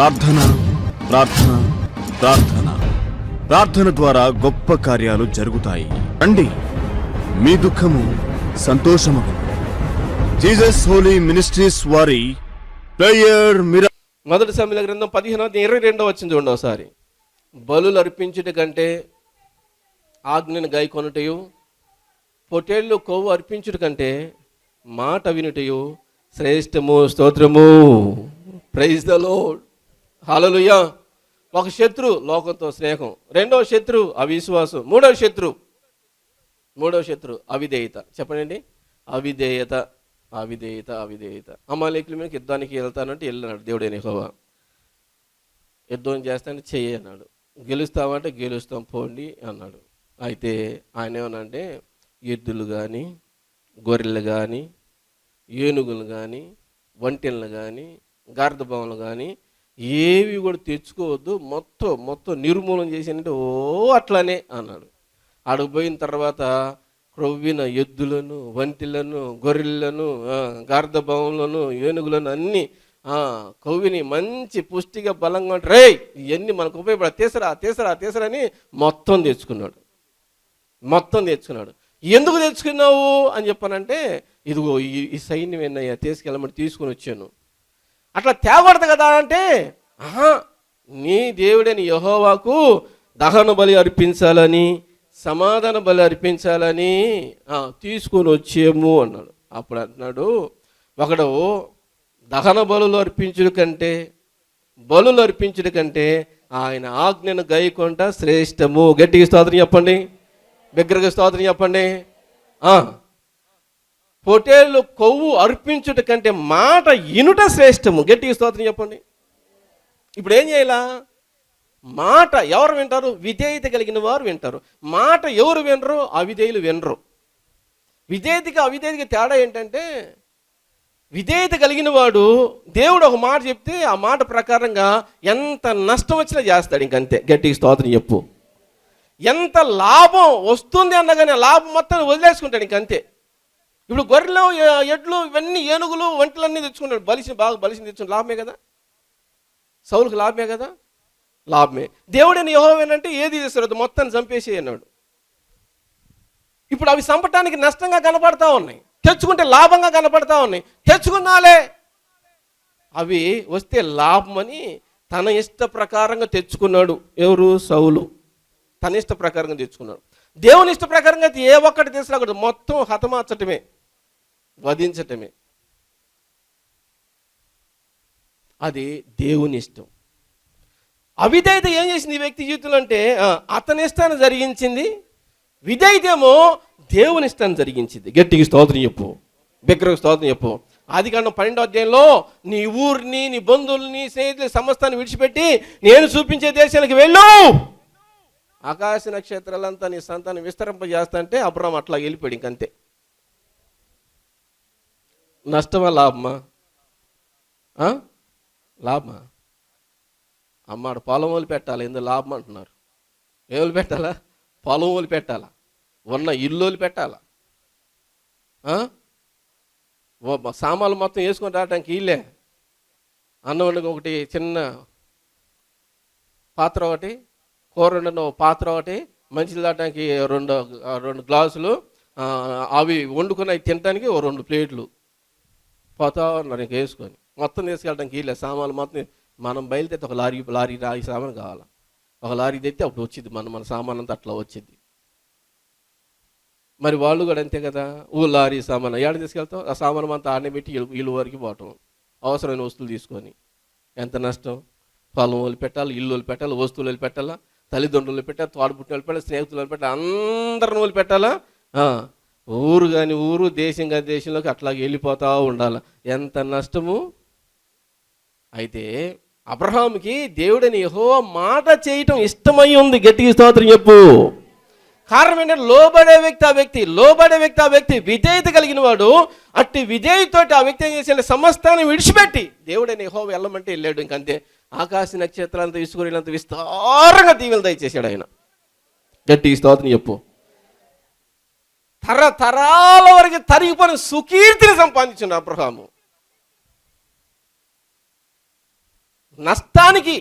ప్రార్థన ప్రార్థన ప్రార్థన ప్రార్థన ద్వారా గొప్ప కార్యాలు జరుగుతాయి. రండి, మీ దుఃఖము సంతోషమగును. జీసస్ హోలీ మినిస్ట్రీస్ వారి ప్రేయర్ మిరా. మొదటి సమూయేలు గ్రంథం 15:22 చూడండి ఒకసారి. బలులు అర్పించుట కంటే ఆజ్ఞను గైకొనుటయు, పొట్టేళ్ళు కొవ్వు అర్పించుట కంటే మాట వినుటయు శ్రేష్టము. స్తోత్రము. Praise the Lord. హల్లెలూయా. ఒక శత్రు లోకంతో స్నేహం, రెండవ శత్రు అవిశ్వాసం, మూడవ శత్రు అవిధేయత. చెప్పండి, అవిధేయత అవిధేయత అవిధేయత. అమాలేకుల మీదకి యుద్ధానికి వెళ్తానంటే వెళ్ళినాడు దేవుడైన యెహోవా. యుద్ధం చేస్తానంటే చెయ్యి అన్నాడు. గెలుస్తామంటే గెలుస్తాం పోండి అన్నాడు. అయితే ఆయన ఏమనంటే ఎద్దులు కానీ, గొర్రెలు కానీ, ఏనుగులు కానీ, ఒంటెలను కానీ, గార్ధబొమ్మలు కానీ ఏవి కూడా తెచ్చుకోవద్దు, మొత్తం నిర్మూలన చేసినంటే అట్లానే అన్నాడు. అడుగు పోయిన తర్వాత క్రొవ్విన ఎద్దులను, వంటిలను, గొర్రెలను, గార్ధబొమ్మలను, ఏనుగులను అన్నీ కొవ్విని మంచి పుష్టిగా బలంగా ఉంటారు. రే ఇవన్నీ మనకు ఉపయోగపడ తీసరా అని మొత్తం తెచ్చుకున్నాడు. ఎందుకు తెచ్చుకున్నావు అని చెప్పానంటే, ఇదిగో ఈ సైన్యం ఏందయ్యా తీసుకెళ్ళమని తీసుకుని వచ్చాను. అట్లా తేకూడదు కదా అంటే, నీ దేవుడని యెహోవాకు దహన బలి అర్పించాలని, సమాధాన బలి అర్పించాలని తీసుకొని వచ్చేము అన్నాడు. అప్పుడు అంటున్నాడు, ఒకడు దహన బలులు అర్పించుడు కంటే ఆయన ఆజ్ఞను గైకొనుట శ్రేష్టము. గట్టిగా స్తోత్రం చెప్పండి, బిగ్గరగా స్తోత్రం చెప్పండి. పొట్టేళ్ళు కొవ్వు అర్పించుట కంటే మాట ఇనుట శ్రేష్టము. గట్టిగా స్తోత్రం చెప్పండి. ఇప్పుడు ఏం చేయాలా? మాట ఎవరు వింటారు? విధేయత కలిగిన వారు వింటారు. మాట ఎవరు వినరు? అవిధేయులు వినరు. విధేయతకి అవిధేయతకి తేడా ఏంటంటే, విధేయత కలిగిన వాడు దేవుడు ఒక మాట చెప్తే ఆ మాట ప్రకారంగా ఎంత నష్టం వచ్చినా చేస్తాడు. ఇంకంతే. గట్టిగా స్తోత్రం చెప్పు. ఎంత లాభం వస్తుంది అన్నా కానీ ఆ లాభం మొత్తం వదిలేసుకుంటాడు. ఇంకంతే. ఇప్పుడు గొర్రెలు, ఎడ్లు, ఇవన్నీ ఏనుగులు, వంటలన్నీ తెచ్చుకున్నాడు. బాగా బలిసి తెచ్చుకున్నాడు. లాభమే కదా, సౌలుకు లాభమే కదా, లాభమే. దేవుడని యెహోవా అంటే ఏది చేస్తారు? మొత్తాన్ని చంపేసి అన్నాడు. ఇప్పుడు అవి చంపటానికి నష్టంగా కనపడతా ఉన్నాయి, తెచ్చుకుంటే లాభంగా కనపడతా ఉన్నాయి. తెచ్చుకున్నాలే, అవి వస్తే లాభమని తన ఇష్ట ప్రకారంగా తెచ్చుకున్నాడు. ఎవరు? సౌలు. తన ఇష్ట ప్రకారంగా తెచ్చుకున్నాడు. దేవుని ఇష్ట ప్రకారంగా అయితే ఏ ఒక్కటి తీసుకురాకూడదు, మొత్తం హతమార్చటమే, వధించటమే. అది దేవుని ఇష్టం. అవిధేయత ఏం చేసింది ఈ వ్యక్తి జీవితంలో అంటే, అతని ఇష్టాన్ని జరిగించింది. విధేయతేమో దేవుని ఇష్టాన్ని జరిగించింది. గట్టిగా స్తోత్రం చెప్పు, బిగ్గరగా స్తోత్రం చెప్పు. ఆదికాండం 12వ అధ్యాయంలో నీ ఊరిని, నీ బంధువుల్ని, స్నేహితులు సమస్తాన్ని విడిచిపెట్టి నేను చూపించే దేశానికి వెళ్ళు, ఆకాశ నక్షత్రాలంతా నీ సంతానం విస్తరింపజేస్తా అంటే అబ్రాహాము అట్లా వెళ్ళిపోయాడు. ఇంకంతే. నష్టమా లాభమా? లాభమా? అమ్మాడు పొలం వదిలి పెట్టాలి, ఎందుకు లాభం అంటున్నారు? ఏం వదిలి పెట్టాలా? పొలం వదిలి పెట్టాలా? ఉన్న ఇల్లు వదిలి పెట్టాలా? సామాన్లు మొత్తం వేసుకొని రావడానికి ఇల్లే. అన్నం వండుకు ఒకటి చిన్న పాత్ర, ఒకటి కూర వండిన పాత్ర, ఒకటి మంచిలు దాటానికి రెండు గ్లాసులు, అవి వండుకొని అవి తినడానికి 2 ప్లేట్లు పోతా ఉన్నారు. ఇంక వేసుకొని మొత్తం తీసుకెళ్ళడానికి ఇల్లే. సామాన్లు మొత్తం మనం బయలుదేరితే ఒక లారీ సామాను కావాలి. ఒక లారీ తెస్తే అప్పుడు వచ్చింది మన సామాన్ అంతా అట్లా వచ్చింది. మరి వాళ్ళు కూడా అంతే కదా. లారీ సామాన్ ఏడ తీసుకెళ్తాం? ఆ సామానం అంతా ఆడనే పెట్టి ఇల్లు వరకు పోవటం, అవసరమైన వస్తువులు తీసుకొని. ఎంత నష్టం? పొలం వదిలి పెట్టాలి, ఇల్లు వదిలి పెట్టాలి, వస్తువులు వదిలి పెట్టాలా, తల్లిదండ్రులు పెట్టాలి, తోడుపుట్టిన వాళ్ళు పెట్టాలి, స్నేహితులు వాళ్ళు పెట్టాలి, అందరిని వదిలి పెట్టాలా. ఊరు కానీ ఊరు, దేశం కానీ దేశంలోకి అట్లాగే వెళ్ళిపోతూ ఉండాలి. ఎంత నష్టము. అయితే అబ్రహాముకి దేవుడని యెహోవా మాట చేయటం ఇష్టమై ఉంది. గట్టిగా స్తోత్రం చెప్పు. కారణం ఏంటంటే లోబడే వ్యక్తి ఆ వ్యక్తి విధేయత కలిగిన వాడు. అట్టి విధేయతతోటి ఆ వ్యక్తి ఏం చేసే సమస్తాన్ని విడిచిపెట్టి దేవుడని యెహోవా వెళ్ళమంటే వెళ్ళాడు. ఇంకంతే. ఆకాశ నక్షత్రాలంతా ఇసుకునేంత విస్తారంగా దీవెనలు దయచేశాడు ఆయన. గట్టి స్తోత్రం చెప్పు. తరతరాల వరకు తరిగిపోయిన సుకీర్తిని సంపాదించిన అబ్రహాము. నష్టానికి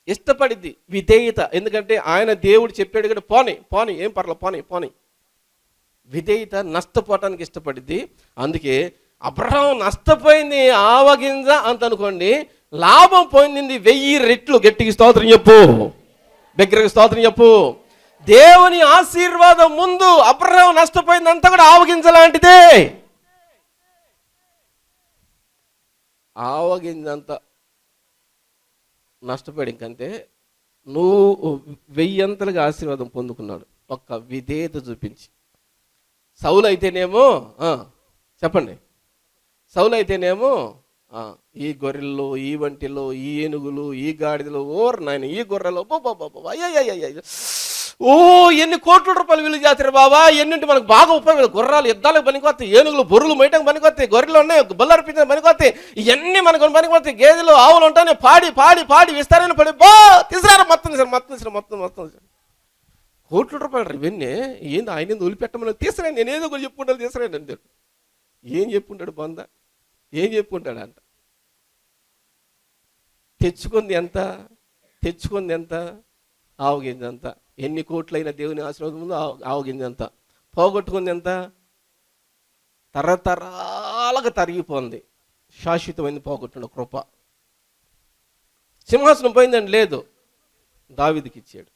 ఇష్టపడిద్ది. విధేయత, ఎందుకంటే ఆయన దేవుడు చెప్పాడు కదా, పోనీ పోనీ ఏం పర్లేదు, పోనీ పోనీ. విధేయత నష్టపోవటానికి ఇష్టపడిద్ది. అందుకే అబ్రహాం నష్టపోయింది ఆవగింజ అంత అనుకోండి, లాభం పొందింది 1000 రెట్లు. గట్టికి స్తోత్రం చెప్పు, దగ్గరికి స్తోత్రం చెప్పు. దేవుని ఆశీర్వాదం ముందు అబ్రహాం నష్టపోయిందంతా కూడా ఆవగింజ లాంటిదే. ఆవగింజంతా నష్టపోయాడు. ఇంకంతే, నువ్వు 1000 ఆశీర్వాదం పొందుకున్నాడు ఒక్క విధేయత చూపించి. సౌలు అయితేనేమో చెప్పండి, సౌలు అయితేనేమో ఈ గొర్రెలు, ఈ వంటిలో, ఈ ఏనుగులు, ఈ గాడిదలు, నాయన ఈ గొర్రెలు, ఎన్ని కోట్ల రూపాయలు విలువ చేస్తారు బాబా, ఎన్నింటి మనకు బాగా ఉపయోగం. గుర్రాలు యుద్ధాలకు పనికొస్తాయి, ఏనుగులు బొర్రులు మేయటం పనికొస్తాయి, గొర్రెలు ఉన్నాయి బళ్ళు అర్పించడం పనికొస్తాయి, ఇవన్నీ మనకు పనికొస్తాయి. గేదెలు ఆవులు ఉంటాయి, పాడి పాడి పాడి విస్తారమైన పడి తీసుకురా మొత్తం కోట్ల రూపాయలు ఇవన్నీ. ఏంది ఆయన వదిలిపెట్టమని తీసుకురండి, నేనేదో ఒకటి చెప్పుకుంటాను, తీసుకురండి అంతే. ఏం చెప్పుకుంటాడు బొంద, ఏం చెప్పుకుంటాడు అంట. తెచ్చుకుంది ఎంత ఆవగింజ అంత. ఎన్ని కోట్లైన దేవుని ఆశీర్వాదం ముందు ఆవగింజ అంత. పోగొట్టుకుంది ఎంత? తరతరాలుగా తరిగిపోయింది. శాశ్వతమైంది పోగొట్టున్న కృప. సింహాసనం పోయిందండి, లేదు, దావీదుకి ఇచ్చాడు.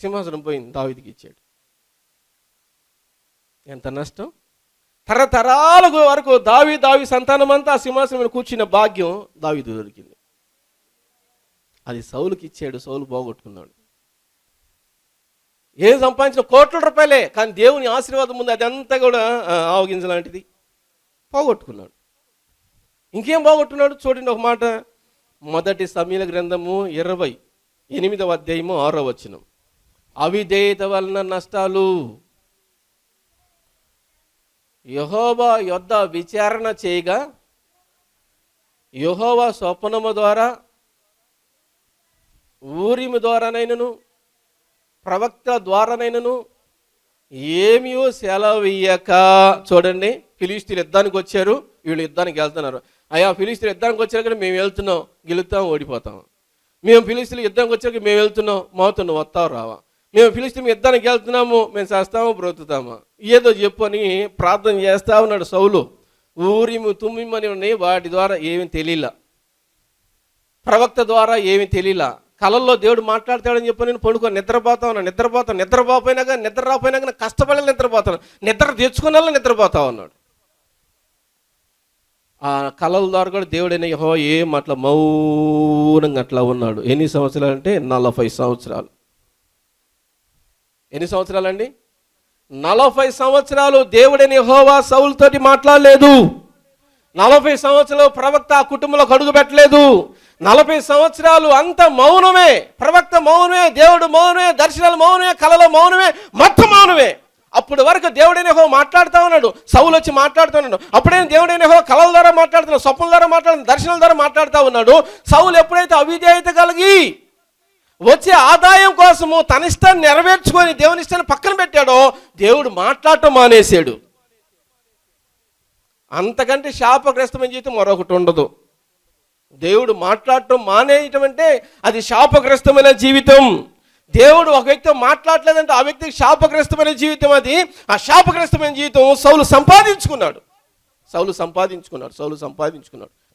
సింహాసనం పోయింది, దావీదుకి ఇచ్చాడు. ఎంత నష్టం. తరతరాల వరకు దావీ సంతానం అంతా ఆ సింహాసనం మీద కూర్చున్న భాగ్యం దావీదు దొరికింది. అది సౌలుకి ఇచ్చాడు, సౌలు పోగొట్టుకున్నాడు. ఏం సంపాదించిన కోట్ల రూపాయలే, కానీ దేవుని ఆశీర్వాదం ముందు అదంతా కూడా ఆవగింజలాంటిది. పోగొట్టుకున్నాడు. ఇంకేం పోగొట్టున్నాడు చూడండి ఒక మాట. 1 సమూయేలు గ్రంథము 28వ అధ్యాయము 6వ వచనం. అవిధేయత వలన నష్టాలు. యెహోవా యొద్ద విచారణ చేయగా యెహోవా స్వప్నము ద్వారా, ఊరిమి ద్వారానైనను, ప్రవక్త ద్వారానైనను ఏమీ సెలవీయక. చూడండి, ఫిలిష్తీయులు యుద్ధానికి వచ్చారు, వీళ్ళు యుద్ధానికి వెళ్తున్నారు. అయ్యా ఫిలిష్తీయులు యుద్ధానికి వచ్చారు కానీ మేము వెళ్తున్నాం, గెలుస్తాం ఓడిపోతాం. మేము ఫిలిష్తీయులు యుద్ధానికి వచ్చాక మేము వెళ్తున్నాం, మాతో వస్తావు రావా. మేము ఫిలిష్తీయులు యుద్ధానికి వెళ్తున్నాము, మేము చేస్తాము బ్రతుకుతామా, ఏదో చెప్పు అని ప్రార్థన చేస్తా ఉన్నాడు సౌలు. ఊరిము తుమ్మిమని ఉన్నాయి, వాటి ద్వారా ఏమీ తెలియలా, ప్రవక్త ద్వారా ఏమీ తెలియలా. కళల్లో దేవుడు మాట్లాడతాడని చెప్పి నేను పడుకో నిద్రపోపోయినా కానీ నిద్ర రాపోయినా కానీ కష్టపడి నిద్రపోతాను, నిద్ర తెచ్చుకున్నా నిద్రపోతా ఉన్నాడు. ఆ కళల ద్వారా కూడా దేవుడైన యెహోవా ఏం అట్లా మౌనంగా అట్లా ఉన్నాడు. ఎన్ని సంవత్సరాలు అంటే 40 సంవత్సరాలు. ఎన్ని సంవత్సరాలండి? 40 సంవత్సరాలు దేవుడైన యెహోవా సౌలుతోటి మాట్లాడలేదు. 40 సంవత్సరాలు ప్రవక్త ఆ కుటుంబంలోకి అడుగు పెట్టలేదు. 40 సంవత్సరాలు అంత మౌనమే, ప్రవక్త మౌనమే, దేవుడు మౌనమే, దర్శనాలు మౌనమే, కళలో మౌనమే, మొత్తం మౌనమే. అప్పుడు వరకు దేవుడైన యెహోవా మాట్లాడుతూ ఉన్నాడు, సౌలు వచ్చి మాట్లాడుతూ ఉన్నాడు. అప్పుడైనా దేవుడైన యెహోవా కళల ద్వారా మాట్లాడుతున్నాడు, స్వప్నం ద్వారా మాట్లాడుతున్నాడు, దర్శనాల ద్వారా మాట్లాడుతూ ఉన్నాడు. సౌలు ఎప్పుడైతే అవిధేయత కలిగి వచ్చే ఆదాయం కోసము తన ఇష్టాన్ని నెరవేర్చుకొని దేవుని ఇష్టాన్ని పక్కన పెట్టాడో దేవుడు మాట్లాడటం మానేశాడు. అంతకంటే శాపగ్రస్తమైన జీవితం మరొకటి ఉండదు. దేవుడు మాట్లాడటం మానేయటం అంటే అది శాపగ్రస్తమైన జీవితం. దేవుడు ఒక వ్యక్తితో మాట్లాడలేదంటే ఆ వ్యక్తికి శాపగ్రస్తమైన జీవితం. అది ఆ శాపగ్రస్తమైన జీవితం సౌలు సంపాదించుకున్నాడు.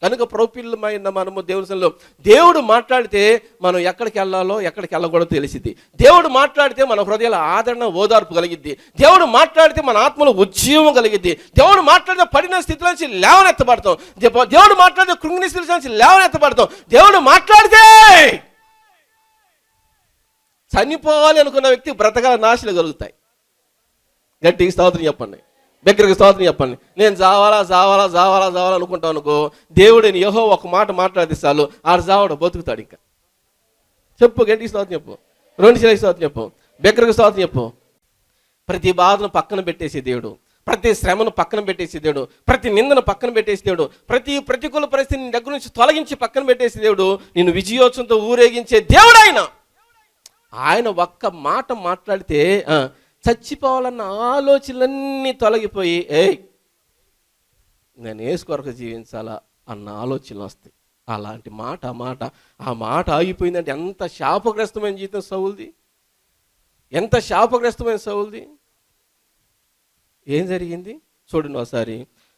కనుక ప్రౌపిల్లమైన మనము దేవుని సన్నిధిలో దేవుడు మాట్లాడితే మనం ఎక్కడికి వెళ్ళాలో ఎక్కడికి వెళ్ళకూడదో తెలిసిద్ది. దేవుడు మాట్లాడితే మన హృదయాల ఆదరణ ఓదార్పు కలిగిద్ది. దేవుడు మాట్లాడితే మన ఆత్మలో ఉజ్జీవం కలిగిద్ది. దేవుడు మాట్లాడితే పడిన స్థితిలో నుంచి లేవనెత్తబడతాం. దేవుడు మాట్లాడితే కృంగిన స్థితిలో నుంచి లేవనెత్తబడతాం. దేవుడు మాట్లాడితే చనిపోవాలి అనుకున్న వ్యక్తి బ్రతకాల నాశలు కలుగుతాయి. గట్టిగా స్తోత్రం చెప్పండి, దగ్గరికి స్తోత్రం చెప్పండి. నేను జావాలా అనుకుంటాను అనుకో, దేవుడిని యెహోవా ఒక మాట మాట్లాడితే చాలు ఆడు జావడు బతుకుతాడు. ఇంకా చెప్పు, గట్టికి స్తోత్రం చెప్పు, 2 శిలకి స్తోత్రం చెప్పు, దగ్గరికి స్తోత్రం చెప్పు. ప్రతి బాధను పక్కన పెట్టేసే దేవుడు, ప్రతి శ్రమను పక్కన పెట్టేసే దేవుడు, ప్రతి నిందను పక్కన పెట్టేసే దేవుడు, ప్రతి ప్రతికూల పరిస్థితిని దగ్గర నుంచి తొలగించి పక్కన పెట్టేసే దేవుడు, నిన్ను విజయోత్సవంతో ఊరేగించే దేవుడు ఆయన ఒక్క మాట మాట్లాడితే చచ్చిపోవాలన్న ఆలోచనలన్నీ తొలగిపోయి నేను యేసు కొరకు జీవించాలా అన్న ఆలోచనలు వస్తాయి. అలాంటి ఆ మాట ఆగిపోయిందంటే ఎంత శాపగ్రస్తమైన జీవితం సౌలుది, ఎంత శాపగ్రస్తమైన సౌలుది. ఏం జరిగింది చూడండి ఒకసారి.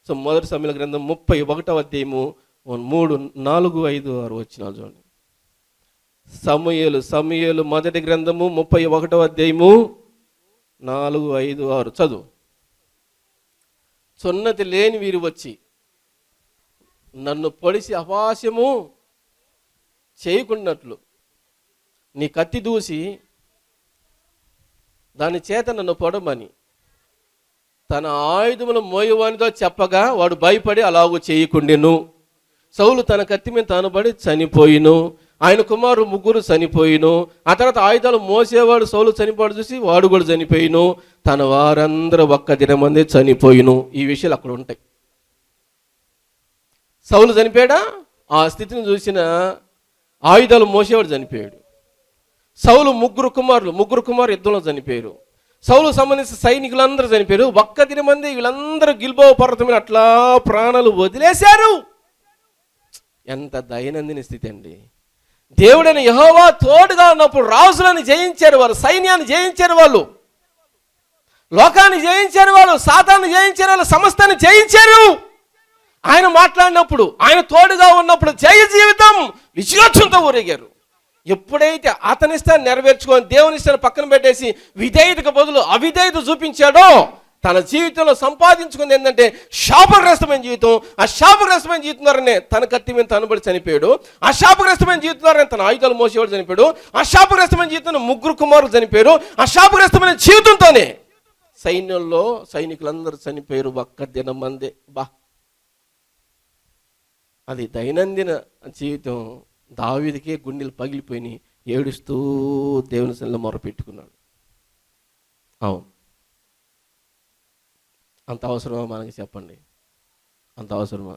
సో 1 సమూయేలు గ్రంథం 31వ అధ్యాయము 3, 4, 5, 6 వచనాలు చూడండి. సమూయేలు మొదటి గ్రంథము 31వ అధ్యాయము 4, 5, 6 చదువు. సున్నతి లేని వీరు వచ్చి నన్ను పొడిసి అపహాస్యము చేయకున్నట్లు నీ కత్తి దూసి దాని చేత నన్ను పొడమని తన ఆయుధములు మోయవానితో చెప్పగా వాడు భయపడి అలాగూ చేయకుండెను. సౌలు తన కత్తి మీద తానుబడి చనిపోయిను, ఆయన కుమారుడు 3 చనిపోయిను. ఆ తర్వాత ఆయుధాలు మోసేవాడు సౌలు చనిపోడు చూసి వాడు కూడా చనిపోయిను. తన వారందరూ ఒక్క దినమందే చనిపోయిను. ఈ విషయాలు అక్కడ ఉంటాయి. సౌలు చనిపోయాడా? ఆ స్థితిని చూసిన ఆయుధాలు మోసేవాడు చనిపోయాడు. సౌలు 3 కుమారులు యుద్ధంలో చనిపోయారు. సౌలు సంబంధించిన సైనికులందరూ చనిపోయారు. ఒక్క దినమంది వీళ్ళందరూ గిల్బోవ పర్వతం మీద అట్లా ప్రాణాలు వదిలేశారు. ఎంత దైనందిన స్థితి అండి. దేవుడైన యెహోవా తోడుగా ఉన్నప్పుడు రాజులను జయించారు వాళ్ళు, సైన్యాన్ని జయించారు వాళ్ళు, లోకాన్ని జయించారు వాళ్ళు, సాతాన్ని జయించారు వాళ్ళు, సమస్తాన్ని జయించారు. ఆయన మాట్లాడినప్పుడు, ఆయన తోడుగా ఉన్నప్పుడు జయ జీవితం విజయోత్సవంతో ఊరేగారు. ఎప్పుడైతే అతనిష్టాన్ని నెరవేర్చుకొని దేవుని ఇష్టాన్ని పక్కన పెట్టేసి విధేయతకు బదులు అవిధేయత చూపించాడో తన జీవితంలో సంపాదించుకుంది ఏంటంటే శాపగ్రస్తమైన జీవితం. ఆ శాపగ్రస్తమైన జీవితం ద్వారానే తన కత్తి మీద తనబడి చనిపోయాడు. ఆ శాపగ్రస్తమైన జీవితం ద్వారా తన ఆయుధాలు మోసేవాడు చనిపోయాడు. ఆ శాపగ్రస్తమైన జీవితంలో 3 కుమారులు చనిపోయారు. ఆ శాపగ్రస్తమైన జీవితంతోనే సైన్యంలో సైనికులందరూ చనిపోయారు ఒక్క దినం మందే. అది దైనందిన జీవితం. దావీదుకే గుండెలు పగిలిపోయి ఏడుస్తూ దేవుని సన్నిధిలో మొరపెట్టుకున్నాడు. అవును, అంత అవసరమా మనకి చెప్పండి? అంత అవసరమా?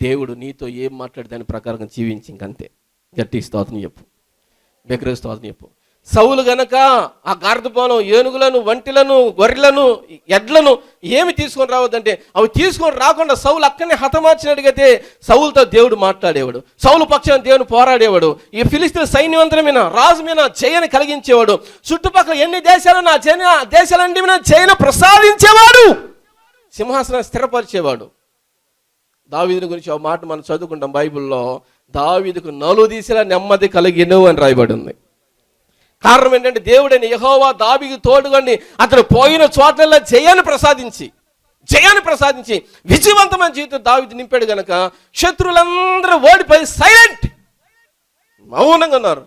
దేవుడు నీతో ఏం మాట్లాడి దాని ప్రకారంగా జీవించి ఇంకంతే. గట్టి స్తోత్రం చెప్పు, బిగ్గర స్తోత్రం చెప్పు. సౌలు గనక ఆ గార్ధపాలం ఏనుగులను, వంటిలను, గొర్రెలను, ఎడ్లను ఏమి తీసుకొని రావద్దంటే అవి తీసుకొని రాకుండా సౌలు అక్కడనే హతమార్చినట్టుగైతే సౌలుతో దేవుడు మాట్లాడేవాడు. సౌలు పక్షాన దేవుని పోరాడేవాడు. ఈ ఫిలిస్తీన్ సైన్యవంతుల మీద, రాజు మీద జయని కలిగించేవాడు. చుట్టుపక్కల ఎన్ని దేశాలు నా దేశాలన్నిటి మీద జయను ప్రసాదించేవాడు, సింహాసనాన్ని స్థిరపరిచేవాడు. దావీదుని గురించి ఒక మాట మనం చదువుకుంటాం బైబిల్లో. దావీదుకు 4 దిశల నెమ్మది కలిగిను అని రాయబడి ఉంది. కారణం ఏంటంటే దేవుడైన యెహోవా దావీదుకు తోడుగండి అతను పోయిన చోట్ల జయాన్ని ప్రసాదించి విజయవంతమైన జీవితం దావీదు నింపాడు గనక శత్రువులందరూ ఓడిపోయి సైలెంట్ మౌనంగా ఉన్నారు.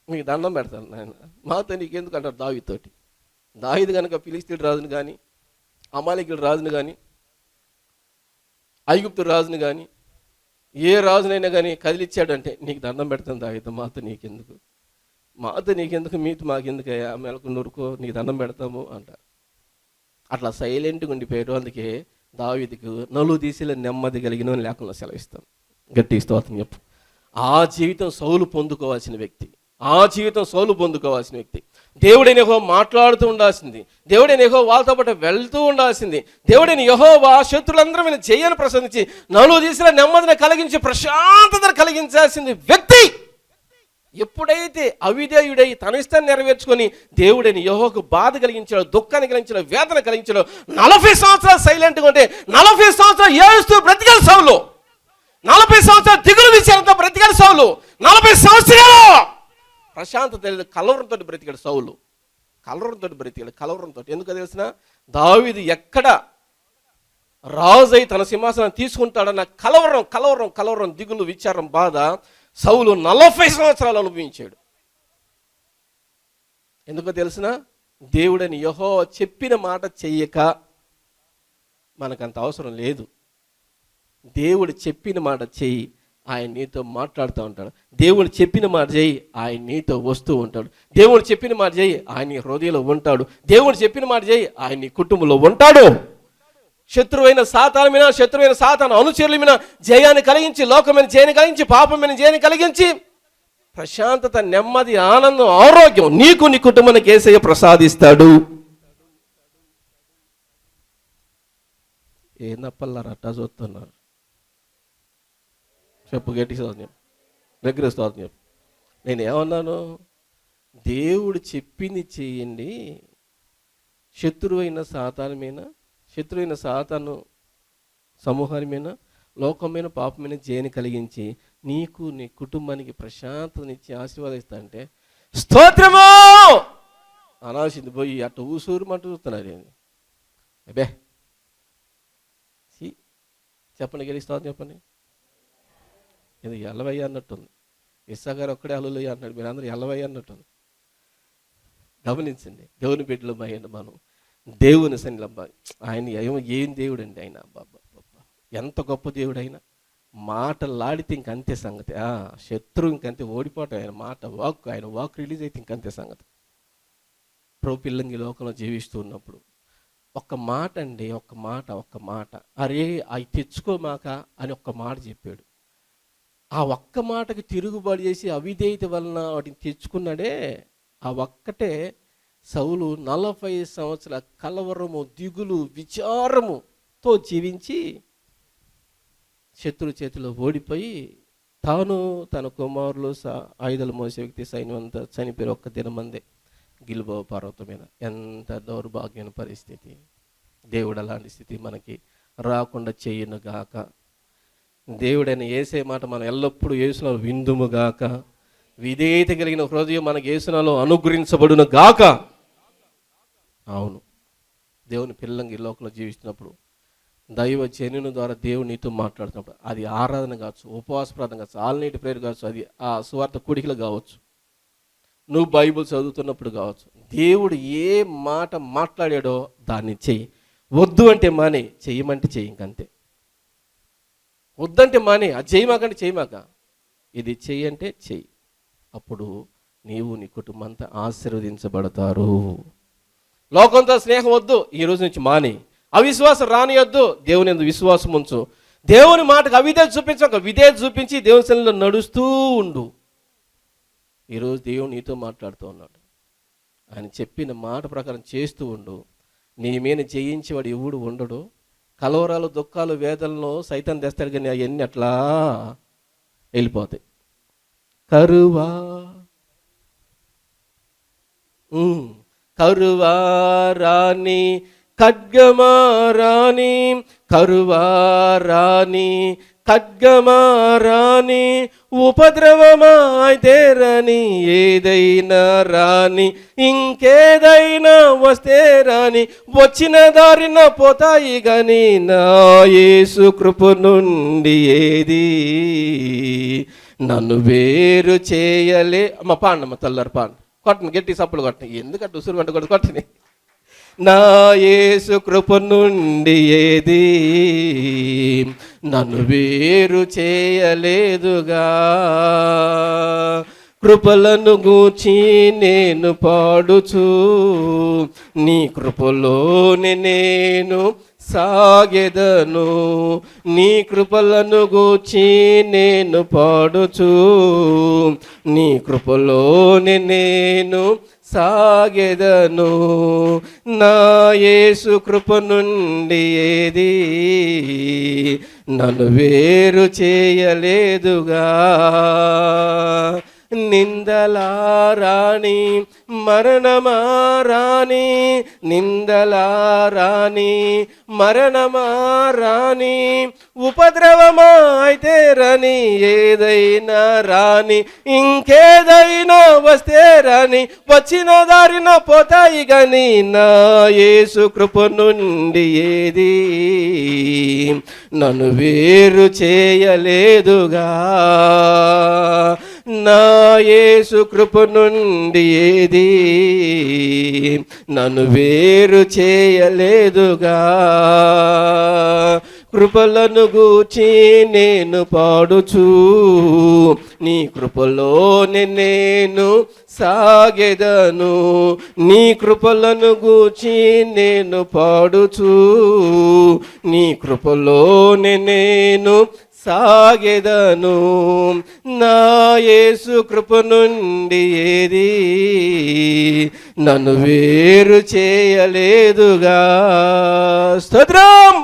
మీకు దండం పెడతాను నాయన, మాతో నీకెందుకు అంటారు దావీదుతోటి. దావీదు కనుక ఫిలిస్తీన్ రాజుని కానీ, అమాలేకీయుల రాజుని కానీ, ఐగుప్తు రాజుని కానీ, ఏ రాజునైనా కానీ కదిలిచ్చాడంటే నీకు దండం పెడతాను దావీదు, మాతో నీకెందుకు మీతో మాకెందుకయ్యా, మెలకు నూరుకో, నీకు దండం పెడతాము అంటారు. అట్లా సైలెంట్గా ఉండిపోయారు. అందుకే దావీదుకు 4 దిశల నెమ్మది కలిగిన లేఖంలో సెలవిస్తాం. గట్టి స్తోత్రం చెప్పు. ఆ జీవితం సౌలు పొందుకోవాల్సిన వ్యక్తి. దేవుడైన యెహోవా మాట్లాడుతూ ఉండాల్సింది. దేవుడైన యెహోవా వాళ్ళతో పాటు వెళ్తూ ఉండాల్సింది. దేవుడైన యెహోవా శత్రులందరూ మీద జయాన్ని ప్రసాదించి 4 దిశల నెమ్మదిని కలిగించి ప్రశాంతతను కలిగించాల్సింది వ్యక్తి. ఎప్పుడైతే అవిధేయుడై తన ఇష్టాన్ని నెరవేర్చుకొని దేవుడైన యెహోవాకు బాధ కలిగించాడు, దుఃఖాన్ని కలిగించాడు, వేదన కలిగించాడు, 40 సంవత్సరాలు సైలెంట్గా ఉంటే 40 సంవత్సరాలు ఏడుస్తూ బ్రతికాడు సౌలు. 40 సంవత్సరాలు దిగులు విచారంతో బ్రతికాడు సౌలు. 40 సంవత్సరాలు ప్రశాంతత లేదు, కలవరంతో బ్రతికాడు సౌలు. కలవరంతో ఎందుకు తెలిసిన? దావీదు ఎక్కడ రాజై తన సింహాసనాన్ని తీసుకుంటాడన్న కలవరం దిగులు విచారం బాధ సౌలు 40 సంవత్సరాలు అనుభవించాడు. ఎందుకో తెలిసిన? దేవుడని యెహోవా చెప్పిన మాట చెయ్యక మనకంత అవసరం లేదు. దేవుడు చెప్పిన మాట చెయ్యి, ఆయన నీతో మాట్లాడుతూ ఉంటాడు. దేవుడు చెప్పిన మాట చేయి, ఆయన నీతో వస్తూ ఉంటాడు. దేవుడు చెప్పిన మాట చేయి, ఆయన నీ హృదయంలో ఉంటాడు. దేవుడు చెప్పిన మాట చేయి, ఆయన నీ కుటుంబంలో ఉంటాడు. శత్రువైన సాతాను అనుచరుల మీద జయాన్ని కలిగించి, లోకమైన జయాన్ని కలిగించి, పాపమైన జయాన్ని కలిగించి ప్రశాంతత, నెమ్మది, ఆనందం, ఆరోగ్యం నీకు నీ కుటుంబానికి యేసయ్య ప్రసాదిస్తాడు. ఏందప్పల్లారు అట్టా చూస్తున్నారు? చెప్పు, గట్టి స్తోత్రం చెప్పు, దగ్గర స్తోత్రం చెప్పు. నేను ఏమన్నాను? దేవుడు చెప్పింది చేయండి. శత్రువైన సాతాను సమూహాని మీద, లోకమైన పాపమైన జయని కలిగించి నీకు నీ కుటుంబానికి ప్రశాంతనిచ్చి ఆశీర్వాదిస్తా అంటే స్తోత్రము అనాల్సింది పోయి అట్ట ఊసూరుమంటూ చూస్తున్నారు. ఏంది అబ్బే చెప్పండి, గెలి స్తోత్రం చెప్పండి. ఇది ఎల్లవయ్య అన్నట్టుంది. ఇస్సాగారు ఒక్కడే అల్లులయ్య అన్నాడు, మీరు అందరూ ఎల్లవయ్య అన్నట్టుంది. గమనించండి, దేవుని బిడ్డలు అయ్యండి మనం. దేవుని సన్నిధి ఆయన ఏం దేవుడు అండి ఆయన, బాబా ఎంత గొప్ప దేవుడు అయినా. మాటలాడితే ఇంకంతే సంగతి. శత్రువు ఇంకంతే ఓడిపోవటం. ఆయన వాక్ రిలీజ్ అయితే ఇంకంతే సంగతి. పిల్లంగి లోకంలో జీవిస్తూ ఉన్నప్పుడు ఒక్క మాట అండి, ఒక్క మాట అరే అవి తెచ్చుకోమాక అని ఒక్క మాట చెప్పాడు. ఆ ఒక్క మాటకి తిరుగుబాటు చేసి అవిధేయత వలన వాటిని తెచ్చుకున్నాడే, ఆ ఒక్కటే సౌలు 40 సంవత్సరాల కలవరము, దిగులు, విచారముతో జీవించి శత్రు చేతిలో ఓడిపోయి తాను తన కుమారులు ఆయుధాలు మోసే వ్యక్తి సైన్యం అంతా చనిపోయి ఒక్క దినమందే గిల్బోవ పర్వతం మీద. ఎంత దౌర్భాగ్యమైన పరిస్థితి. దేవుడు అలాంటి స్థితి మనకి రాకుండా చేయనుగాక. దేవుడైన యేసే మాట మనం ఎల్లప్పుడూ యేసునాలో విందుముగాక. విధేయత కలిగిన హృదయం మనకి యేసునాలో అనుగ్రహించబడును గాక. అవును, దేవుని పిల్లంగి లోకంలో జీవిస్తున్నప్పుడు దైవ జనుని ద్వారా దేవుడు నీతో మాట్లాడుతున్నప్పుడు అది ఆరాధన కావచ్చు, ఉపవాస ప్రార్థన కావచ్చు, ఆల్నీటి ప్రేయర్ కావచ్చు, అది ఆ సువార్త కూడికలు కావచ్చు, నువ్వు బైబుల్ చదువుతున్నప్పుడు కావచ్చు. దేవుడు ఏ మాట మాట్లాడాడో దాన్ని చెయ్యి. వద్దు అంటే మానే, చెయ్యమంటే చెయ్యి, ఇంకంతే. వద్దంటే మానే, అది చేయమాకంటే చేయమాక, ఇది చెయ్యి అంటే చెయ్యి. అప్పుడు నీవు నీ కుటుంబం అంతా ఆశీర్వదించబడతారు. లోకంతో స్నేహం వద్దు, ఈ రోజు నుంచి మాని. అవిశ్వాసం రానియొద్దు, దేవుని యందు విశ్వాసం ఉంచు. దేవుని మాటకు అవిధేయత చూపించక, విధేయత చూపించి దేవుని సన్నిధిలో నడుస్తూ ఉండు. ఈరోజు దేవుడు నీతో మాట్లాడుతూ ఉన్నాడు. ఆయన చెప్పిన మాట ప్రకారం చేస్తూ ఉండు. నీ మీద జయించేవాడు ఎవడు ఉండడు. కలవరాలు, దుఃఖాలు, వేదనలో సైతం తెస్తాడు, కానీ అవన్నీ అట్లా వెళ్ళిపోతాయి. కరువారాని ఖడ్గమారాని, కరువారాని ఖడ్గమారాని, ఉపద్రవమైతే రాని, ఏదైనా రాని, ఇంకేదైనా వస్తే రాని, వచ్చిన దారిన పోతాయి గాని నా యేసు కృప నుండి ఏది నన్ను వేరు చేయలే. అమ్మ పాండమ్మ తల్లరు పాండ కొట్టను, గట్టి సప్పులు కొట్టను, ఎందుకంటే ఉసురు వెంట కూడా కొట్టని. నా యేసు కృప నుండి ఏది నన్ను వేరు చేయలేదుగా. కృపలను గూర్చి నేను పాడుచు, నీ కృపలోనే నేను సాగెదను. నీ కృపలను గూర్చి నేను పాడుచు, నీ కృపలోనే నేను సాగెదను. నా యేసు కృప నుండి ఏది నన్ను వేరు చేయలేదుగా. నిందలారాని, మరణమారాని, నిందలారాని, మరణమారాని, ఉపద్రవమైతే రాని, ఏదైనా రాని, ఇంకేదైనా వస్తే రాని, వచ్చిన దారిన పోతాయి గాని నా యేసు కృప నుండి ఏది నన్ను వేరు చేయలేదుగా. నా యేసు కృప నుండి ఏది నన్ను వేరు చేయలేదుగా. కృపలను గూర్చి నేను పాడుచు, నీ కృపలోనే నేను సాగెదను. నీ కృపలను గూర్చి నేను పాడుచు, నీ కృపలోనే నేను సాగెదను. నా యేసు కృప నుండి ఏది నన్ను వేరు చేయలేదుగా. స్తోత్రం.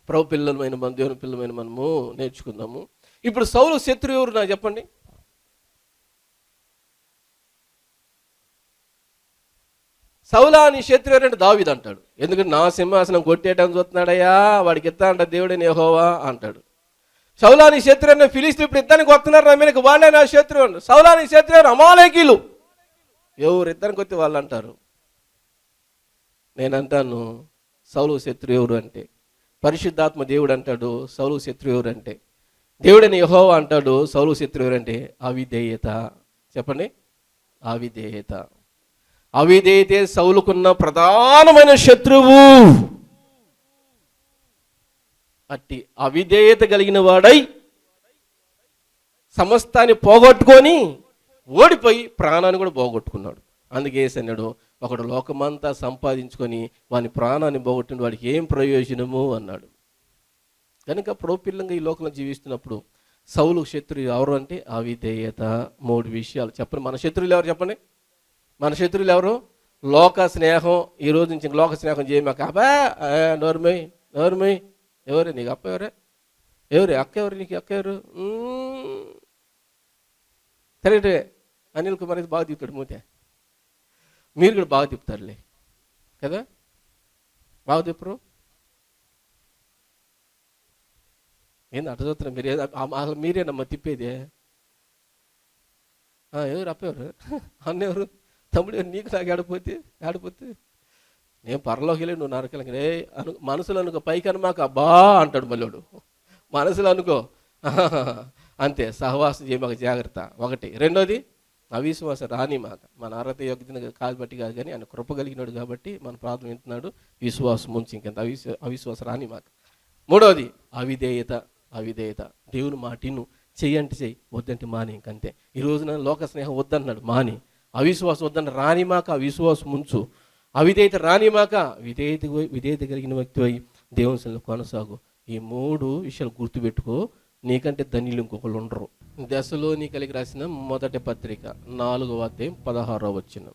ప్రభు పిల్లలమైన మన దేవుని పిల్లలమైన మనము నేర్చుకుందాము. ఇప్పుడు సౌలు శత్రువు ఎవరు నాకు చెప్పండి? సౌలా నీ శత్రువు ఎవరంటే దావీదు అంటాడు. ఎందుకంటే నా సింహాసనం కొట్టేయడానికి చూస్తున్నాడయ్యా, వాడికి ఇస్తా అంట దేవుడని యెహోవా అంటాడు. సౌలా నీ శత్రువు అన్న ఫిలిస్తీన్లు ఇప్పుడు ఇద్దరికి వస్తున్నారు, నా మీదకి వాళ్ళే నా శత్రువు అంటారు. సౌలా నీ శత్రువు ఎవరు? అమాలేకీయులు. ఎవరు ఇద్దరికి వస్తే వాళ్ళు అంటారు. నేనంటాను సౌలు శత్రువు ఎవరు అంటే, పరిశుద్ధాత్మ దేవుడు అంటాడు సౌలు శత్రువు ఎవరు అంటే, దేవుడని యెహోవా అంటాడు సౌలు శత్రువు ఎవరు అంటే అవిధేయత. చెప్పండి, అవిధేయత. అవిధేయతే సౌలుకున్న ప్రధానమైన శత్రువు. అట్టి అవిధేయత కలిగిన వాడై సమస్తాన్ని పోగొట్టుకొని ఓడిపోయి ప్రాణాన్ని కూడా పోగొట్టుకున్నాడు. అందుకే అన్నాడు, ఒకడు లోకమంతా సంపాదించుకొని వాని ప్రాణాన్ని పోగొట్టిన వాడికి ఏం ప్రయోజనము అన్నాడు. కనుక ప్రోపిల్లంగా ఈ లోకంలో జీవిస్తున్నప్పుడు సౌలు శత్రువు ఎవరు అంటే అవిధేయత. 3 విషయాలు చెప్పండి. మన శత్రువులు ఎవరు చెప్పండి? మన శత్రువులు ఎవరు? లోక స్నేహం. ఈ రోజు నుంచి లోక స్నేహం చేయమాక. అబ్బా నోర్మై నోర్మై. ఎవరు నీకు అప్ప? ఎవరు అక్క? ఎవరు నీకు అక్క? ఎవరు? కరెక్టే. అనిల్ కుమార్ అయితే బాగా తిప్పుతాడు మూతే. మీరు కూడా బాగా తిప్పుతారులే కదా, బాగా తిప్పరు. ఏంది అట్ట చూస్తున్నా? మీరు అసలు మీరేనమ్మా తిప్పేది. ఎవరు అప్ప? ఎవరు అన్న? ఎవరు తమ్ముడు? ఎవరు? నీకు నాకు ఆడిపోతే నేను పరలోకి నువ్వు నరకలే మనసులో అనుకో, పైకి మాకు అబ్బా అంటాడు మళ్ళీ. మనసులో అనుకో అంతే. సహవాసం చేయమాక, జాగ్రత్త. 1. 2, అవిశ్వాసం రాని మాక. మన అర్హత యోగ్యతను కాదు బట్టి కాదు కానీ ఆయన కృప కలిగినాడు కాబట్టి మన ప్రార్థన వింటున్నాడు. విశ్వాసం ముంచి ఇంకెంత అవిశ్వాసం రాని మాక. 3, అవిధేయత. అవిధేయత. దేవుని మాటిను, చెయ్యంటే చెయ్యి, వద్దంటే మాని. ఇంకంతే. ఈ రోజున లోక స్నేహం వద్దన్నాడు, మాని. అవిశ్వాసం వద్దన్న రాని మాక, అవిశ్వాసం ముంచు. అవిధేయత రాని మాక, విధేయత కలిగిన వ్యక్తి అయి దేవుని సన్నిధిలో కొనసాగు. ఈ 3 విషయాలు గుర్తుపెట్టుకో. నీకంటే ధన్యులు ఇంకొకళ్ళు ఉండరు. దశలోనికలికి రాసిన మొదటి పత్రిక 4వ అధ్యాయం 16వ వచనం.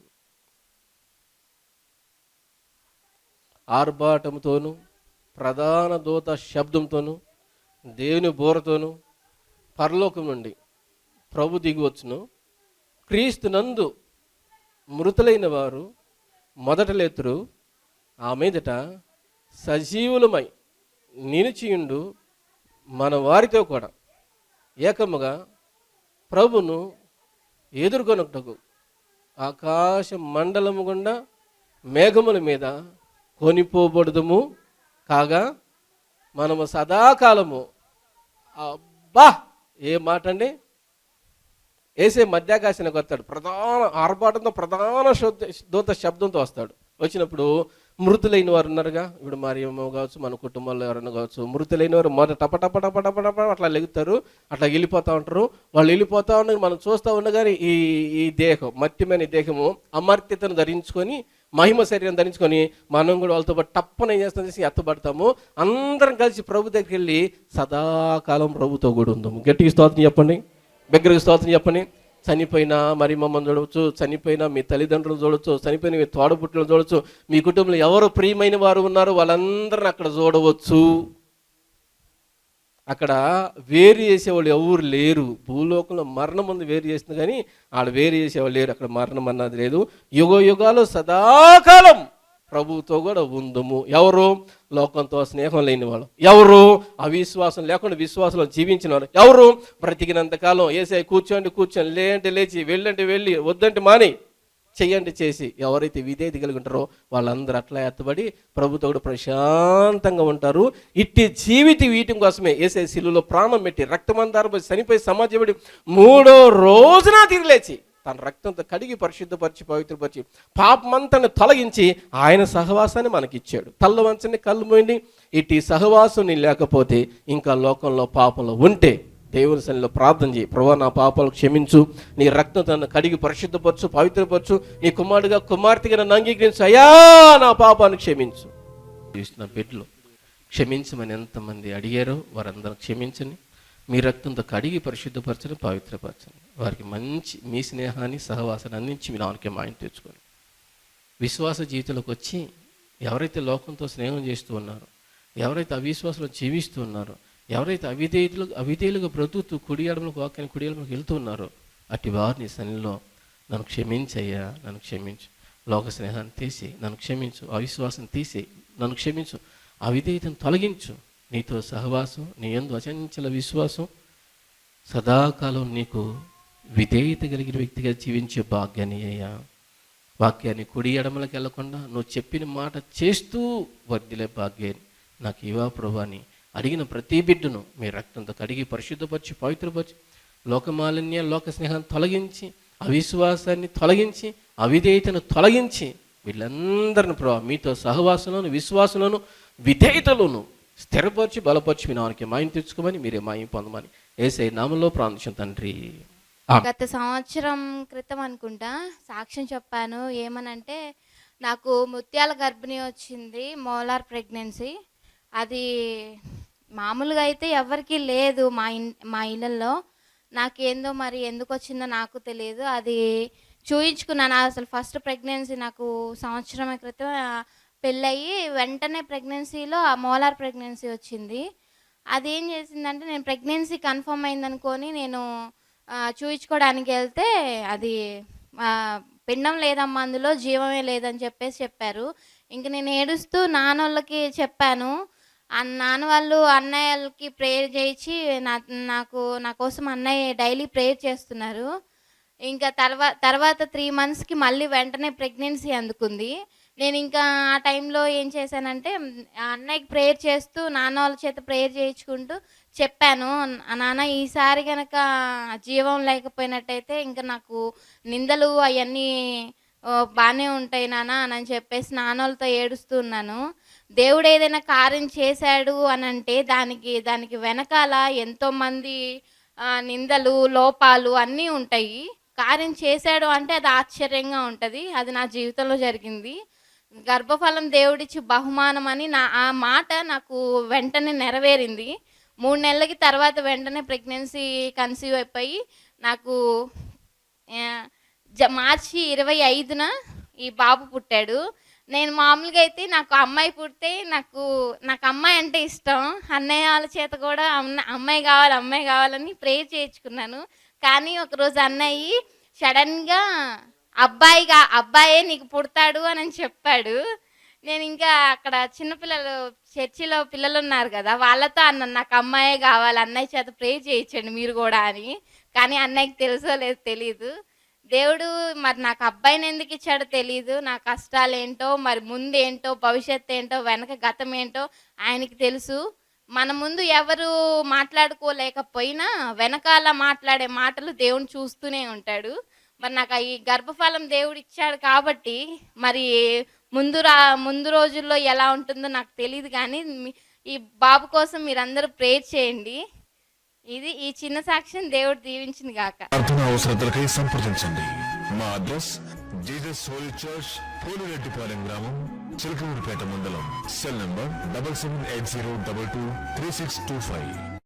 ఆర్భాటంతోను ప్రధాన దూత శబ్దంతోను దేవుని బోరతోను పరలోకం నుండి ప్రభు దిగివచ్చును. క్రీస్తునందు మృతులైన వారు మొదట లేతురు. ఆ మీదట సజీవులమై నిలిచియుండు మన వారితో కూడా ఏకముగా ప్రభును ఎదుర్కొనుటకు ఆకాశ మండలము గుండా మేఘముల మీద కొనిపోబడుదుము. కాగా మనము సదాకాలము, అబ్బా ఏ మాట అండి, ఏసే మధ్యాకాశానికి వస్తాడు. ప్రధాన ఆర్భాటంతో ప్రధాన దూత శబ్దంతో వస్తాడు. వచ్చినప్పుడు మృతులైన వారు ఉన్నారుగా, ఇప్పుడు మరియమ్మ కావచ్చు, మన కుటుంబంలో ఎవరైనా కావచ్చు, మృతులైన వారు మొదట టప టప టప టప టప అట్లా లెగుతారు, అట్లా వెళ్ళిపోతూ ఉంటారు. వాళ్ళు వెళ్ళిపోతూ ఉండగా మనం చూస్తూ ఉండగానే ఈ దేహం, మట్టిమైన దేహము అమర్త్యతను ధరించుకొని, మహిమ శరీరం ధరించుకొని మనం కూడా వాళ్ళతో పాటు టప్పన ఏం చేస్తాం చేసి ఎత్తబడతాము. అందరం కలిసి ప్రభు దగ్గరికి వెళ్ళి సదాకాలం ప్రభుతో కూడా ఉందాము. గట్టిగా స్తోత్రం చెప్పండి, బిగ్గరగా స్తోత్రం చెప్పండి. చనిపోయినా మరి మమ్మల్ని చూడవచ్చు, చనిపోయినా మీ తల్లిదండ్రులు చూడవచ్చు, చనిపోయిన మీ తోడబుట్టులను చూడవచ్చు, మీ కుటుంబంలో ఎవరు ప్రియమైన వారు ఉన్నారో వాళ్ళందరిని అక్కడ చూడవచ్చు. అక్కడ వేరు చేసేవాళ్ళు ఎవరు లేరు. భూలోకంలో మరణం ముందు వేరు చేస్తుంది కానీ ఆడ వేరు చేసేవాళ్ళు లేరు. అక్కడ మరణం అన్నది లేదు. యుగ యుగాలు సదాకాలం ప్రభువుతో కూడా ఉందము. ఎవరు? లోకంతో స్నేహం లేని వాళ్ళు. ఎవరు? అవిశ్వాసం లేకుండా విశ్వాసంలో జీవించిన వాళ్ళు. ఎవరు? బ్రతికినంతకాలం ఏసై కూర్చోండి కూర్చొని, లేంటే లేచి, వెళ్ళంటే వెళ్ళి, వద్దంటే మాని, చెయ్యండి చేసి ఎవరైతే విధేయత కలిగి ఉంటారో వాళ్ళందరూ అట్లా ఎత్తబడి ప్రభుతో కూడా ప్రశాంతంగా ఉంటారు. ఇట్టి జీవిత వీటి కోసమే ఏసై శిలువలో ప్రాణం పెట్టి రక్తమందారు చనిపోయి సమాజపడి 3వ రోజున తిరిగి లేచి తన రక్తంతో కడిగి పరిశుద్ధపరిచి పవిత్రపరిచి పాపమంతాన్ని తొలగించి ఆయన సహవాసాన్ని మనకిచ్చాడు. తల్ల వంచని కళ్ళు మోయండి. ఇటు సహవాసం నీ లేకపోతే ఇంకా లోకంలో పాపంలో ఉంటే దేవుని సన్నిధిలో ప్రార్థన చేయి. ప్రభువా నా పాపాలు క్షమించు, నీ రక్తంతో నన్ను కడిగి పరిశుద్ధపరచు, పవిత్రపరచు, నీ కుమారుడిగా కుమార్తెగా నన్ను అంగీకరించు, అయ్యా నా పాపాన్ని క్షమించు. చూసిన బిడ్డలు క్షమించమని ఎంతమంది అడిగారో వారందరూ క్షమించండి. మీ రక్తంతో కడిగి పరిశుద్ధపరచని, పవిత్రపరచండి. వారికి మంచి మీ స్నేహాన్ని సహవాసాన్ని అందించి మీ నాన్నకే మాయం తెచ్చుకోండి. విశ్వాస జీవితంలోకి వచ్చి ఎవరైతే లోకంతో స్నేహం చేస్తూ ఉన్నారో ఎవరైతే అవిశ్వాసంలో జీవిస్తున్నారో, ఎవరైతే అవిధేయులుగా బ్రతుకుతూ కుడి ఎడమలకు వాక్యాన్ని కుడి ఎడమలకు వెళ్తున్నారో అట్టి వారిని సన్నిలో నన్ను క్షమించయ్యా, నన్ను క్షమించు, లోక స్నేహాన్ని తీసి నన్ను క్షమించు, అవిశ్వాసం తీసి నన్ను క్షమించు, అవిధేయతను తొలగించు, నీతో సహవాసం, నీ యందు అచంచల విశ్వాసం, సదాకాలం నీకు విధేయత కలిగిన వ్యక్తిగా జీవించే భాగ్యాన్ని అయ్యా. వాక్యాన్ని కుడి ఎడమలకు వెళ్లకుండా నువ్వు చెప్పిన మాట చేస్తూ వర్ధిలే భాగ్యాన్ని నాకు ఇవా ప్రభు అని అడిగిన ప్రతి బిడ్డను మీ రక్తంతో కడిగి పరిశుద్ధపరిచి పవిత్రపరిచి లోకమాలిన్య లోక స్నేహాన్ని తొలగించి అవిశ్వాసాన్ని తొలగించి అవిధేయతను తొలగించి వీళ్ళందరిని ప్రభు మీతో సహవాసంలోను విశ్వాసంలోను విధేయతలోను స్థిరపరిచి బలపరిచి మీ నామనికి మాయం తెచ్చుకోమని మీరే మాయం పొందమని యేసయ్య నామములో ప్రార్థించిన తండ్రి. గత సంవత్సరం క్రితం అనుకుంటా సాక్ష్యం చెప్పాను. ఏమనంటే నాకు ముత్యాల గర్భిణి వచ్చింది, మోలార్ ప్రెగ్నెన్సీ. అది మామూలుగా అయితే ఎవరికీ లేదు మా ఇళ్ళల్లో. నాకేందో మరి ఎందుకు వచ్చిందో నాకు తెలియదు. అది చూయించుకున్నాను. అసలు ఫస్ట్ ప్రెగ్నెన్సీ నాకు సంవత్సరం క్రితం పెళ్ళయి వెంటనే ప్రెగ్నెన్సీలో ఆ మోలార్ ప్రెగ్నెన్సీ వచ్చింది. అది ఏం చేసిందంటే నేను ప్రెగ్నెన్సీ కన్ఫర్మ్ అయిందనుకొని నేను చూయించుకోవడానికి వెళ్తే అది పిండం లేదమ్మా, అందులో జీవమే లేదని చెప్పారు. ఇంక నేను ఏడుస్తూ నాన్నోళ్ళకి చెప్పాను. నాన్న వాళ్ళు అన్నయ్యలకి ప్రేయర్ చేయించి నా కోసం అన్నయ్య డైలీ ప్రేయర్ చేస్తున్నారు. ఇంకా తర్వాత 3 monthsకి మళ్ళీ వెంటనే ప్రెగ్నెన్సీ అందుకుంది. నేను ఇంకా ఆ టైంలో ఏం చేశానంటే అన్నయ్యకి ప్రేయర్ చేస్తూ నాన్న వాళ్ళ చేత ప్రేయర్ చేయించుకుంటూ చెప్పాను, నాన్న ఈసారి కనుక జీవం లేకపోయినట్టయితే ఇంకా నాకు నిందలు అవన్నీ బాగానే ఉంటాయి నాన్న అని చెప్పేసి నాన్నలతో ఏడుస్తూ ఉన్నాను. దేవుడు ఏదైనా కార్యం చేశాడు అని అంటే దానికి వెనకాల ఎంతోమంది నిందలు లోపాలు అన్నీ ఉంటాయి. కార్యం చేశాడు అంటే అది ఆశ్చర్యంగా ఉంటుంది. అది నా జీవితంలో జరిగింది. గర్భఫలం దేవుడిచ్చి బహుమానం అని ఆ మాట నాకు వెంటనే నెరవేరింది. 3 నెలలకి తర్వాత వెంటనే ప్రెగ్నెన్సీ కన్సీవ్ అయిపోయి నాకు మార్చి 25న ఈ బాబు పుట్టాడు. నేను మామూలుగా అయితే నాకు అమ్మాయి పుడితే నాకు అమ్మాయి అంటే ఇష్టం. అన్నయ్య వాళ్ళ చేత కూడా అమ్మాయి కావాలని ప్రేయర్ చేయించుకున్నాను. కానీ ఒకరోజు అన్నయ్య సడన్గా అబ్బాయే నీకు పుడతాడు అని చెప్పాడు. నేను ఇంకా అక్కడ చిన్నపిల్లలు చర్చిలో పిల్లలు ఉన్నారు కదా, వాళ్ళతో అన్నాను నాకు అమ్మాయే కావాలి, అన్నయ్య చేత ప్రేయర్ చేయించండి మీరు కూడా అని. కానీ అన్నయ్యకి తెలుసో లేదో తెలీదు. దేవుడు మరి నాకు అబ్బాయిని ఎందుకు ఇచ్చాడో తెలీదు. నా కష్టాలు ఏంటో, మరి ముందేంటో, భవిష్యత్తు ఏంటో, వెనక గతం ఏంటో ఆయనకి తెలుసు. మన ముందు ఎవరు మాట్లాడుకోలేకపోయినా వెనకాల మాట్లాడే మాటలు దేవుని చూస్తూనే ఉంటాడు. మరి నాకు ఈ గర్భఫలం దేవుడు ఇచ్చాడు కాబట్టి మరి ముందు రోజుల్లో ఎలా ఉంటుందో నాకు తెలియదు. కానీ ఈ బాబు కోసం మీరందరూ ప్రేయర్ చేయండి. ఇది ఈ చిన్న సాక్ష్యం దేవుడు దీవించింది గాక. ప్రార్థన అవసరతలకై సంప్రదించండి. మా అడ్రస్ జీసస్ హోలీ చర్చ్, పోలిరెడ్డిపాలెం గ్రామం, చిలకలూరిపేట మండలం. Cell number 7780223625.